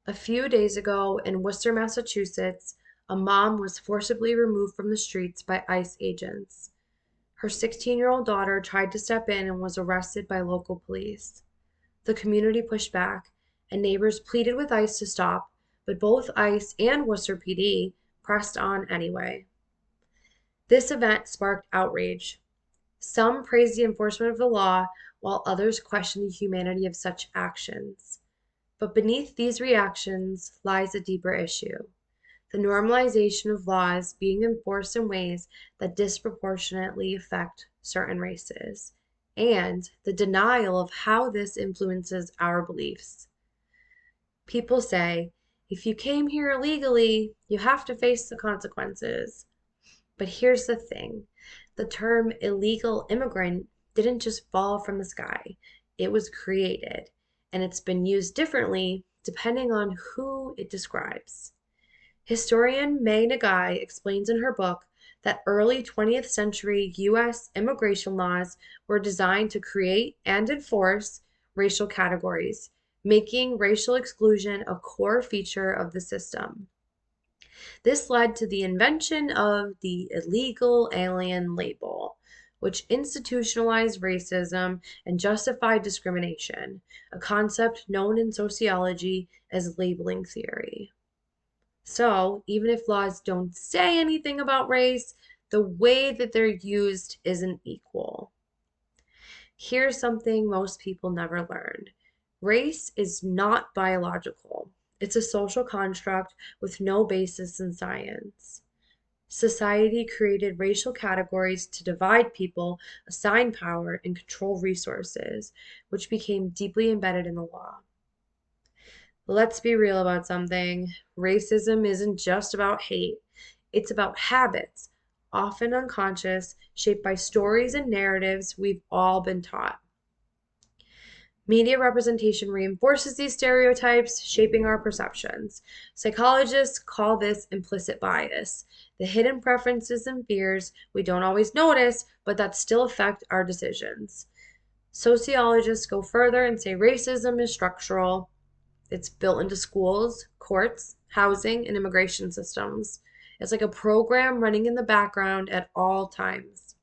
A few days ago in Worcester, Massachusetts, a mom was forcibly removed from the streets by ICE agents. Her 16-year-old daughter tried to step in and was arrested by local police. The community pushed back, and neighbors pleaded with ICE to stop, but both ICE and Worcester PD pressed on anyway. This event sparked outrage. Some praised the enforcement of the law, while others questioned the humanity of such actions. But beneath these reactions lies a deeper issue: the normalization of laws being enforced in ways that disproportionately affect certain races, and the denial of how this influences our beliefs. People say, if you came here illegally, you have to face the consequences. But here's the thing: the term illegal immigrant didn't just fall from the sky, it was created, and it's been used differently depending on who it describes. Historian May Nagai explains in her book that early 20th century US immigration laws were designed to create and enforce racial categories, making racial exclusion a core feature of the system. This led to the invention of the illegal alien label, which institutionalized racism and justified discrimination, a concept known in sociology as labeling theory. So, even if laws don't say anything about race, the way that they're used isn't equal. Here's something most people never learned: race is not biological, it's a social construct with no basis in science. Society created racial categories to divide people, assign power, and control resources, which became deeply embedded in the law. Let's be real about something. Racism isn't just about hate, it's about habits, often unconscious, shaped by stories and narratives we've all been taught. Media representation reinforces these stereotypes, shaping our perceptions. Psychologists call this implicit bias, the hidden preferences and fears we don't always notice, but that still affect our decisions. Sociologists go further and say racism is structural. It's built into schools, courts, housing, and immigration systems. It's like a program running in the background at all times.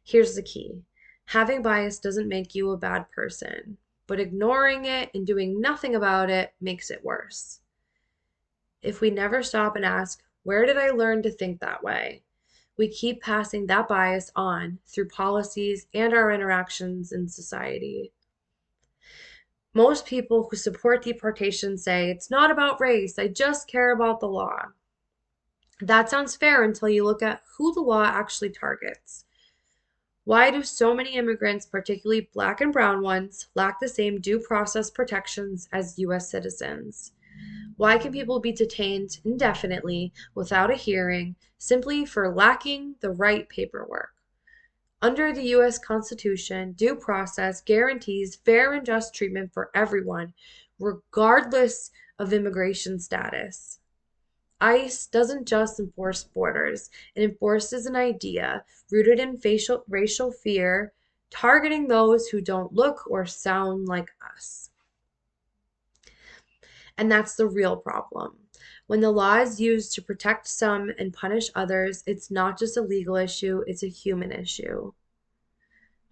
Here's the key: having bias doesn't make you a bad person, but ignoring it and doing nothing about it makes it worse. If we never stop and ask, where did I learn to think that way? We keep passing that bias on through policies and our interactions in society. Most people who support deportation say, it's not about race, I just care about the law. That sounds fair until you look at who the law actually targets. Why do so many immigrants, particularly Black and brown ones, lack the same due process protections as US citizens? Why can people be detained indefinitely without a hearing simply for lacking the right paperwork? Under the US Constitution, due process guarantees fair and just treatment for everyone, regardless of immigration status. ICE doesn't just enforce borders, it enforces an idea rooted in racial fear, targeting those who don't look or sound like us. And that's the real problem. When the law is used to protect some and punish others, it's not just a legal issue, it's a human issue.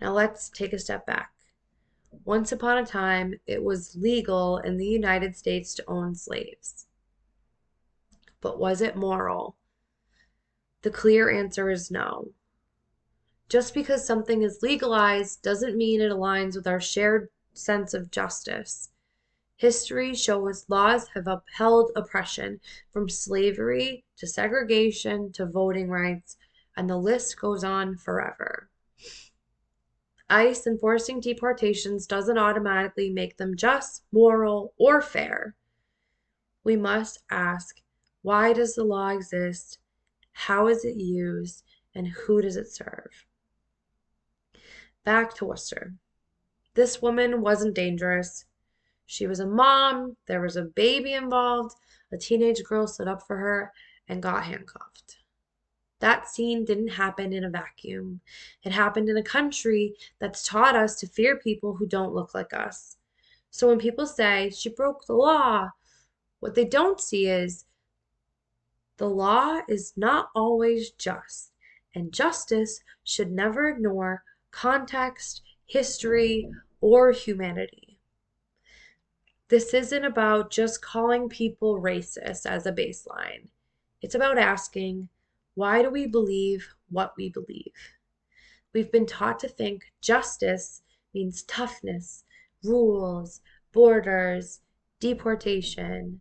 Now let's take a step back. Once upon a time, it was legal in the United States to own slaves. But was it moral? The clear answer is no. Just because something is legalized doesn't mean it aligns with our shared sense of justice. History shows laws have upheld oppression, from slavery to segregation to voting rights, and the list goes on forever. ICE enforcing deportations doesn't automatically make them just, moral, or fair. We must ask, why does the law exist? How is it used? And who does it serve? Back to Worcester. This woman wasn't dangerous. She was a mom, there was a baby involved, a teenage girl stood up for her and got handcuffed. That scene didn't happen in a vacuum. It happened in a country that's taught us to fear people who don't look like us. So when people say she broke the law, what they don't see is the law is not always just, and justice should never ignore context, history, or humanity. This isn't about just calling people racist as a baseline. It's about asking, why do we believe what we believe? We've been taught to think justice means toughness, rules, borders, deportation.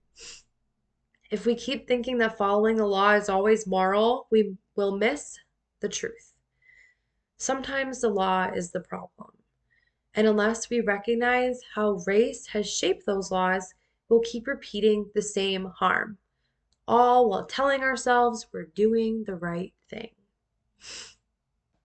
If we keep thinking that following the law is always moral, we will miss the truth. Sometimes the law is the problem. And unless we recognize how race has shaped those laws, we'll keep repeating the same harm, all while telling ourselves we're doing the right thing.